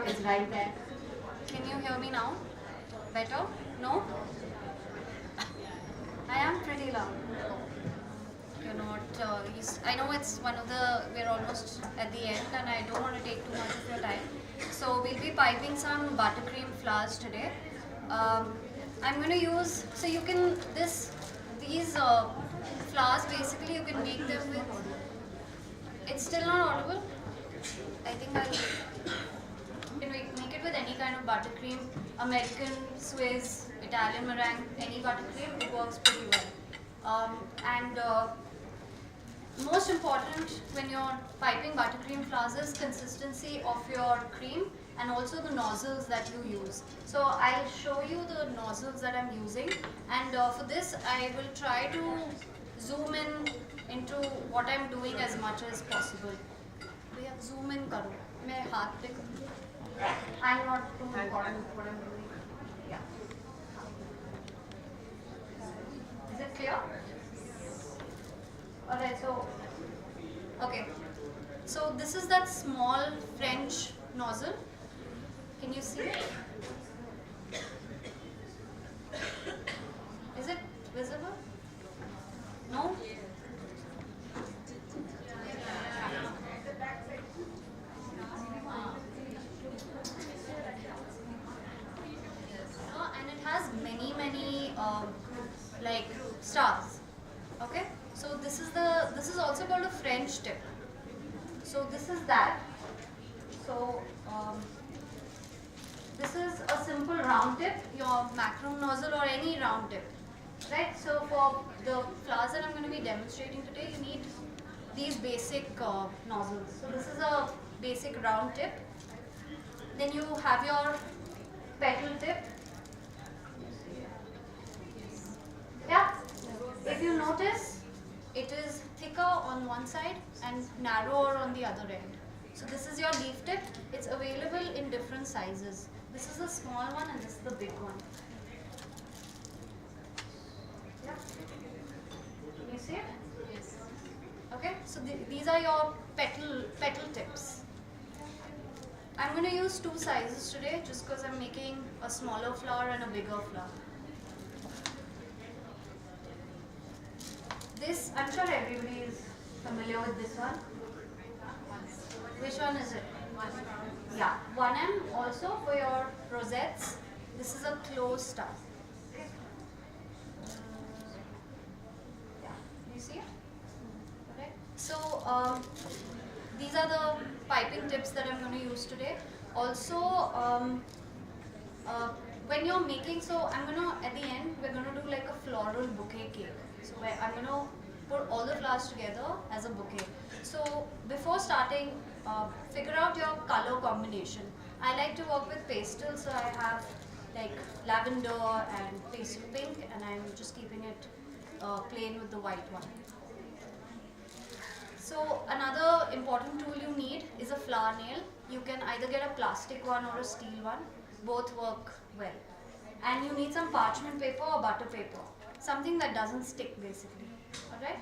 It's right there. Can you hear me now? Better? No? I am pretty loud. You're not. I know it's one of the. We're almost at the end, and I don't want to take too much of your time. So we'll be piping some buttercream flowers today. I'm going to use. So you can these flowers basically you can make them with. It's still not audible. I think you can make it with any kind of buttercream, American, Swiss, Italian meringue, any buttercream, it works pretty well. And most important when you're piping buttercream flowers is consistency of your cream and also the nozzles that you use. So I'll show you the nozzles that I'm using, and for this I will try to zoom in into what I'm doing as much as possible. भैया zoom in करो, मैं हाथ पे करूँ. I'm not too important what I'm doing. Yeah. Is it clear? Alright, so okay. So this is that small French nozzle. Can you see it? Is it visible? No? And it has many like stars. Okay, so this is also called a French tip. So this is that. So this is a simple round tip, your macron nozzle or any round tip, right? So for the flowers that I'm going to be demonstrating today, you need these basic nozzles. So this is a basic round tip. Then you have your petal tip. Yeah, if you notice, it is thicker on one side and narrower on the other end. So this is your leaf tip. It's available in different sizes. This is a small one and this is the big one. Yeah. Can you see it? Yes. Okay, so these are your petal tips. I'm going to use two sizes today just because I'm making a smaller flower and a bigger flower. This, I'm sure everybody is familiar with this one. Which one is it? Yeah, 1M also for your rosettes. This is a closed star. Yeah, you see it? Okay. So these are the piping tips that I'm going to use today. Also, when you're making, so I'm going to, at the end, we're going to do like a floral bouquet cake. So I'm going to put all the flowers together as a bouquet. So before starting, figure out your color combination. I like to work with pastels, so I have like lavender and pastel pink, and I'm just keeping it plain with the white one. So another important tool you need is a flower nail. You can either get a plastic one or a steel one. Both work well. And you need some parchment paper or butter paper. Something that doesn't stick basically. Alright?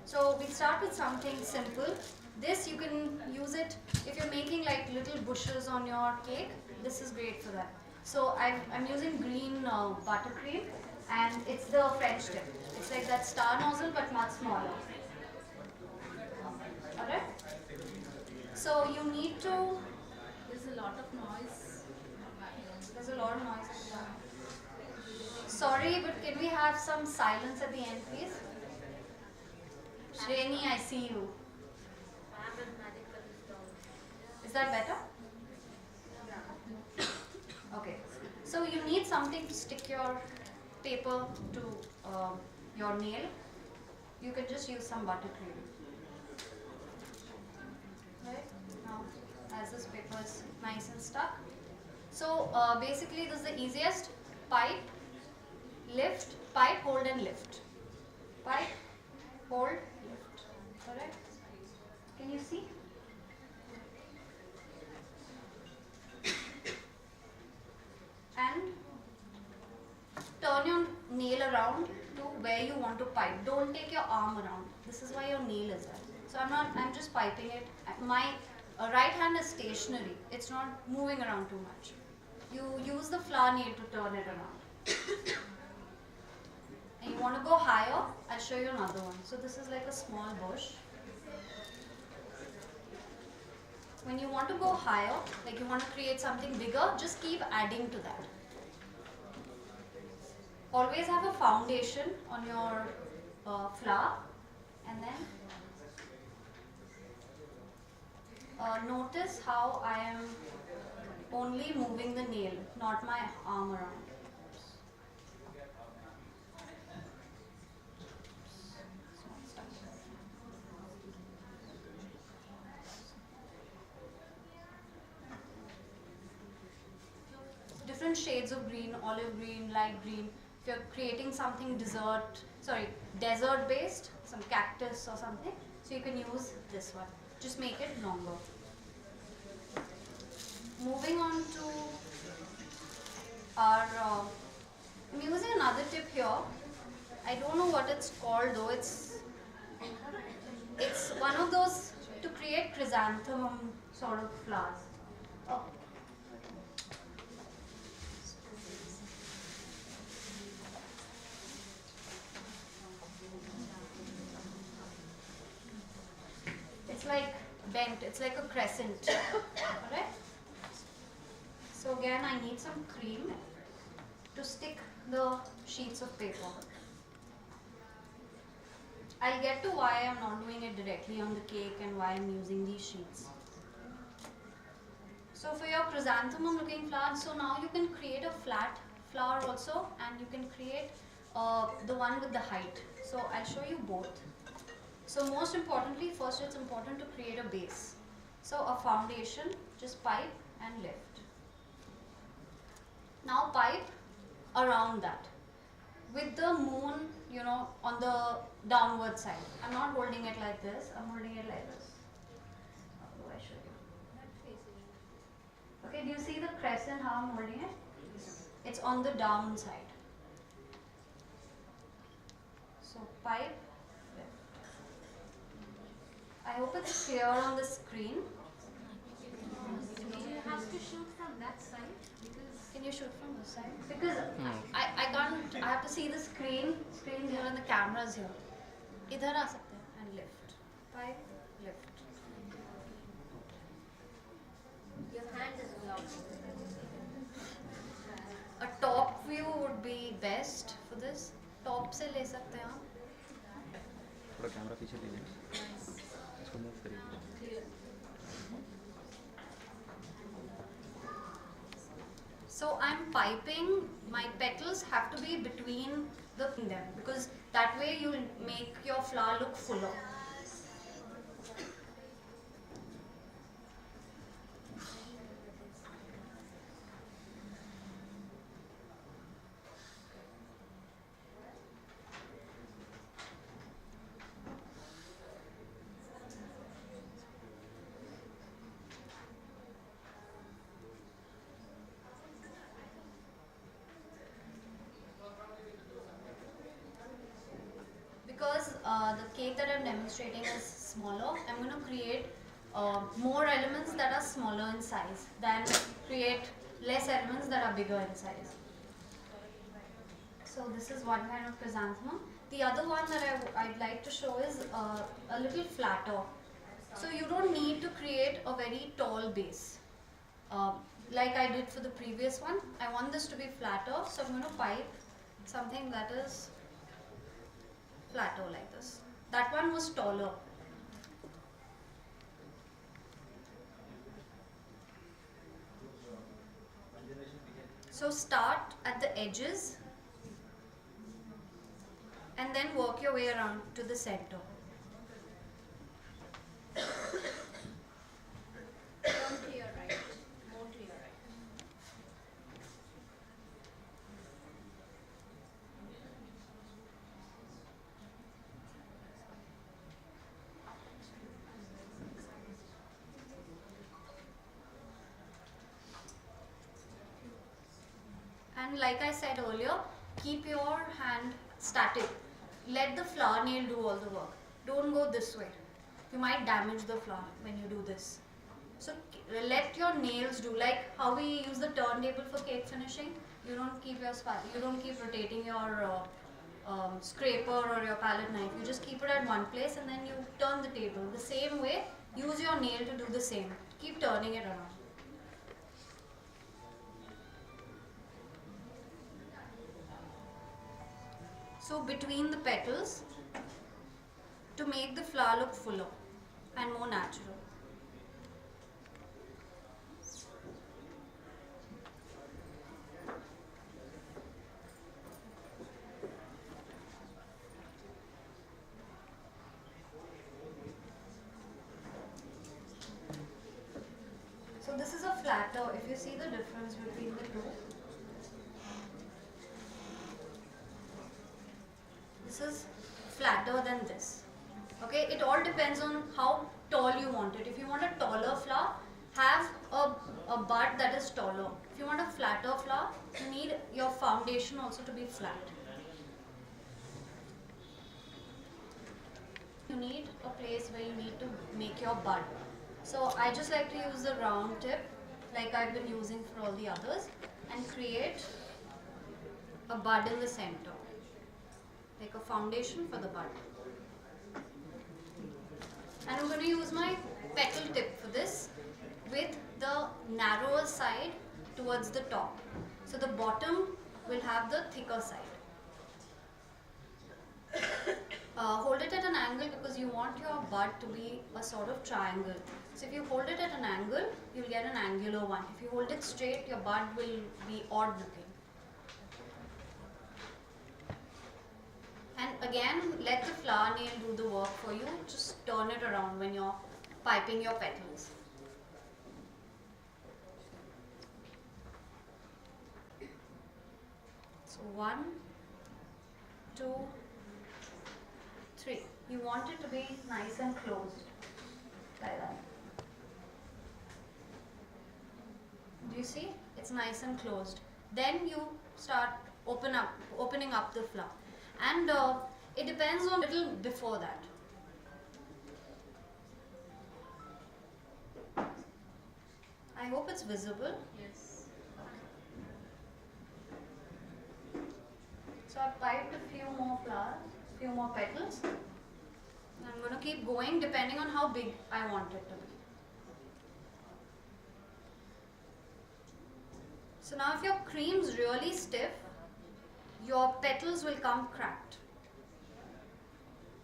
So we start with something simple. This you can use it if you're making like little bushes on your cake. This is great for that. So I'm using green buttercream, and it's the French tip. It's like that star nozzle but much smaller. Alright? So you need to. There's a lot of noise. There's a lot of noise. Sorry, but can we have some silence at the end, please? Shreni, I see you. Is that better? Okay. So you need something to stick your paper to your nail. You can just use some buttercream. Right? Now, as this paper is nice and stuck. So basically this is the easiest. Pipe, lift, pipe, hold and lift. Pipe, hold, lift. Alright? Can you see? And turn your nail around to where you want to pipe. Don't take your arm around. This is why your nail is there. So I'm just piping it. My right hand is stationary. It's not moving around too much. You use the flower nail to turn it around. And you want to go higher, I'll show you another one. So this is like a small bush. When you want to go higher, like you want to create something bigger, just keep adding to that. Always have a foundation on your flower, and then notice how I am only moving the nail, not my arm around. Different shades of green, olive green, light green. If you're creating something desert based, some cactus or something, so you can use this one. Just make it longer. Moving on to our, I'm using another tip here. I don't know what it's called though. It's one of those to create chrysanthemum sort of flowers. Oh. It's like bent, it's like a crescent. Alright? So again, I need some cream to stick the sheets of paper. I'll get to why I'm not doing it directly on the cake and why I'm using these sheets. So for your chrysanthemum looking flower, so now you can create a flat flower also, and you can create the one with the height. So I'll show you both. So most importantly, first it's important to create a base. So a foundation, just pipe and lift. Now pipe around that with the moon, on the downward side. I'm not holding it like this, I'm holding it like this. How do I show you? Okay, do you see the crescent, how I'm holding it? It's on the down side. So pipe, lift. I hope it's clear on the screen. Do you have to shoot from that side? Can you shoot from this side? Because I can't, I have to see the screen here and the cameras here. Idhar aa sakte hain and lift. Pipe, lift. Your hand is blocked. A top view would be best for this. Top se le sakte hain aap. थोड़ा camera पीछे लीजिए, इसको move करिए. So I'm piping, my petals have to be between them because that way you make your flower look fuller. Because the cake that I'm demonstrating is smaller, I'm going to create more elements that are smaller in size than create less elements that are bigger in size. So this is one kind of chrysanthemum. The other one that I'd like to show is a little flatter. So you don't need to create a very tall base. Like I did for the previous one, I want this to be flatter, so I'm going to pipe something that is flatter like this. That one was taller. So start at the edges and then work your way around to the center. Turn to your right. More to your right. And like I said earlier, keep your hand static. Let the flower nail do all the work. Don't go this way. You might damage the flower when you do this. So let your nails do, like how we use the turntable for cake finishing. You don't keep rotating your scraper or your palette knife. You just keep it at one place and then you turn the table. The same way, use your nail to do the same. Keep turning it around. So between the petals, to make the flower look fuller and more natural. So this is a flatter, if you see the difference between the two. This is flatter than this. Okay, it all depends on how tall you want it. If you want a taller flower, have a bud that is taller. If you want a flatter flower, you need your foundation also to be flat. You need a place where you need to make your bud. So I just like to use the round tip like I've been using for all the others and create a bud in the center, like a foundation for the bud. And I'm going to use my petal tip for this with the narrower side towards the top. So the bottom will have the thicker side. Hold it at an angle because you want your bud to be a sort of triangle. So if you hold it at an angle, you'll get an angular one. If you hold it straight, your bud will be odd looking. And again, let the flower nail do the work for you. Just turn it around when you're piping your petals. So 1, 2, 3. You want it to be nice and closed, like that. Do you see? It's nice and closed. Then you start opening up the flower. And it depends on a little before that. I hope it's visible. Yes. So I've piped a few more flowers, few more petals. I'm going to keep going depending on how big I want it to be. So now if your cream's really stiff, your petals will come cracked.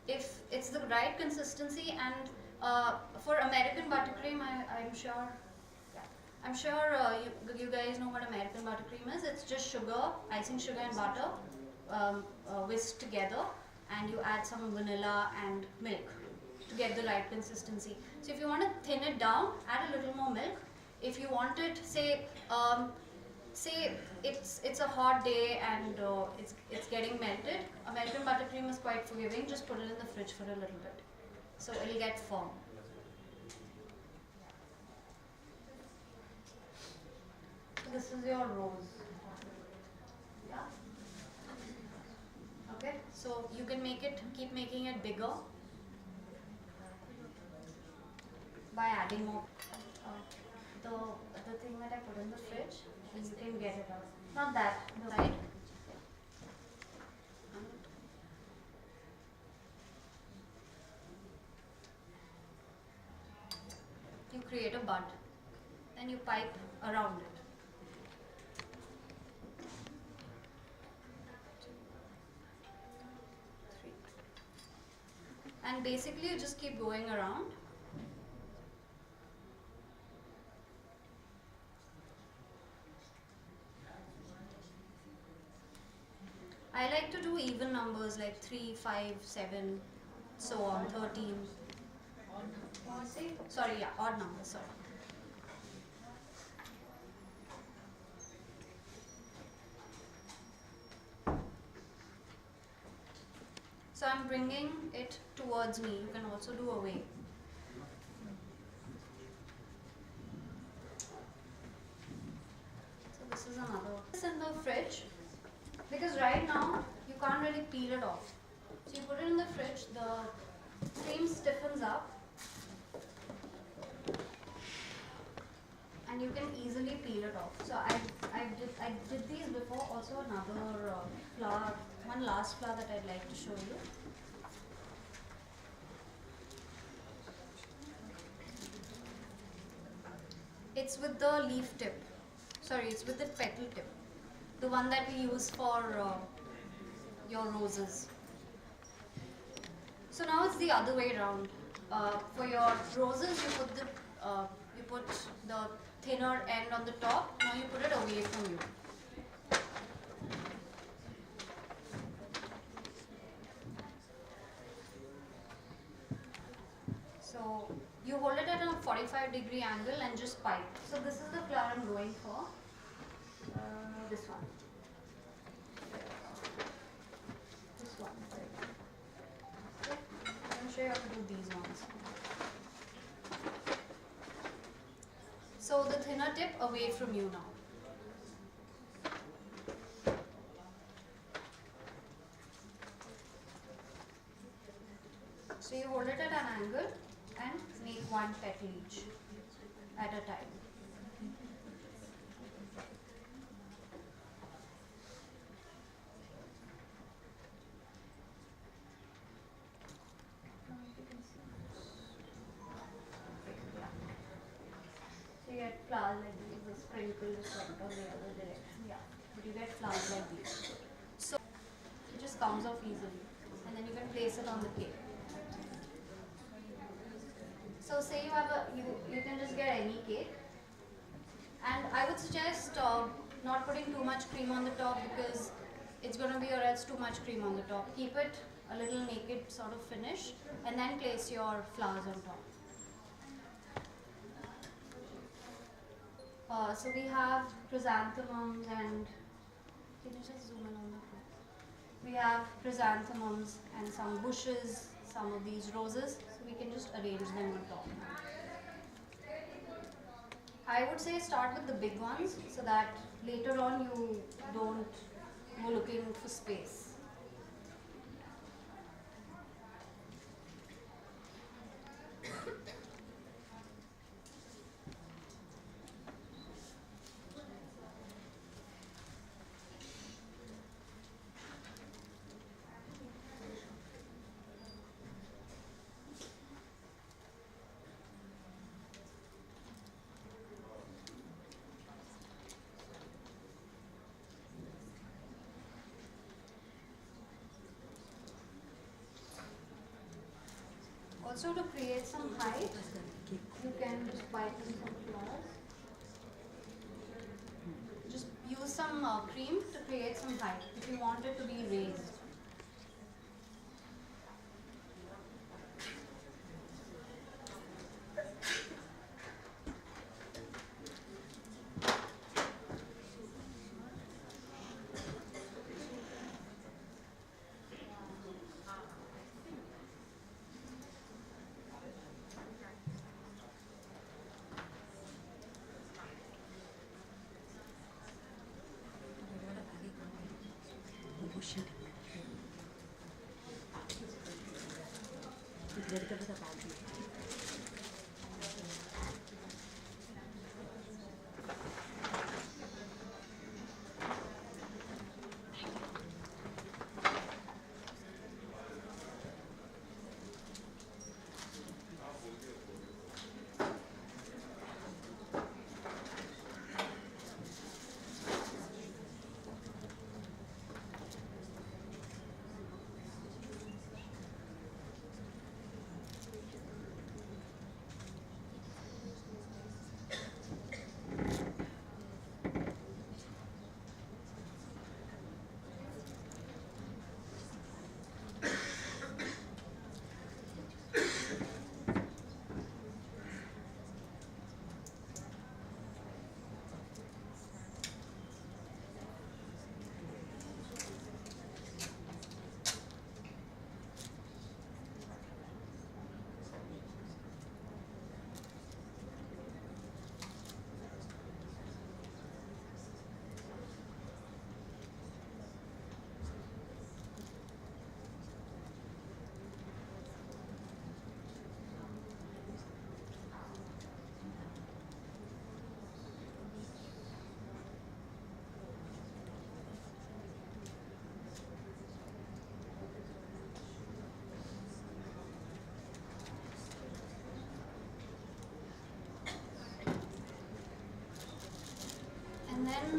If it's the right consistency, and for American buttercream, I'm sure you guys know what American buttercream is. It's just sugar, icing sugar and butter whisked together, and you add some vanilla and milk to get the right consistency. So if you want to thin it down, add a little more milk. If you want it, say it's a hot day and it's getting melted, American buttercream is quite forgiving. Just put it in the fridge for a little bit, so it'll get firm. So this is your rose. Yeah. Okay. So you can keep making it bigger by adding more. The thing that I put in the fridge, and you can get it out. Not that, the side. You create a bud, then you pipe around it. And basically you just keep going around. I like to do even numbers like 3, 5, 7, so on, 13. Sorry, yeah, odd numbers, sorry. So I'm bringing it towards me. You can also do away. So this is another. This in the fridge, because right now you can't really peel it off. So you put it in the fridge, the cream stiffens up. and you can easily peel it off. So I did these before. Also another flower, one last flower that I'd like to show you. It's with the leaf tip. Sorry, it's with the petal tip. The one that we use for your roses. So now it's the other way around. For your roses, you put the thinner end on the top. Now you put it away from you. So you hold it at a 45-degree angle and just pipe. So this is the flower I'm going for. This one. This one. Okay. I'm sure you have to do these ones. So the thinner tip away from you now. So you hold it at an angle and make one petal each at a time. So you get flowers like these, the sprinkle just went on the other direction. Yeah, but you get flowers like these. So it just comes off easily, and then you can place it on the cake. So say you have you can just get any cake, and I would suggest not putting too much cream on the top because it's going to be or else too much cream on the top. Keep it a little naked sort of finish, and then place your flowers on top. So we have chrysanthemums and can you just zoom in on the fruit? We have chrysanthemums and some bushes, some of these roses. So we can just arrange them on top now. I would say start with the big ones so that later on you don't go looking for space. Also to create some height, you can just pipe in some flowers. Just use some cream to create some height if you want it to be raised.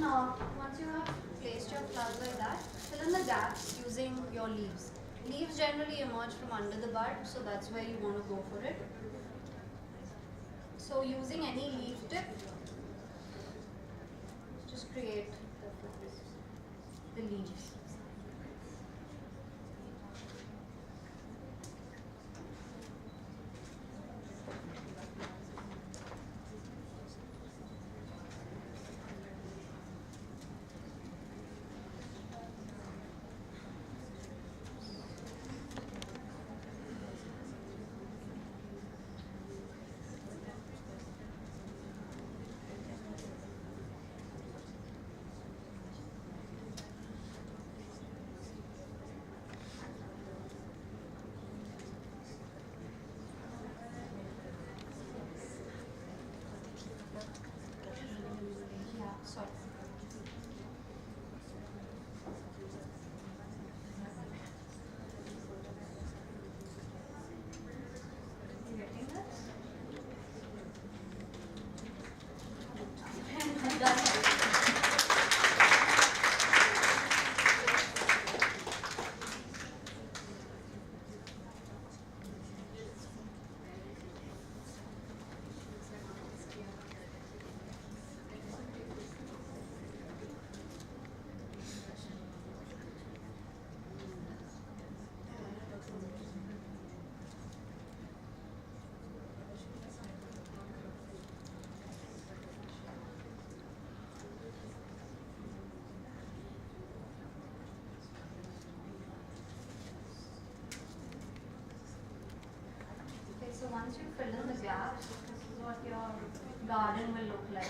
then once you have placed your flower like that, fill in the gaps using your leaves. Leaves generally emerge from under the bud, so that's where you want to go for it. So using any leaf tip, just create the leaves. Yeah, sorry. You getting this? Done. Okay, so once you fill in the gaps, this is what your garden will look like.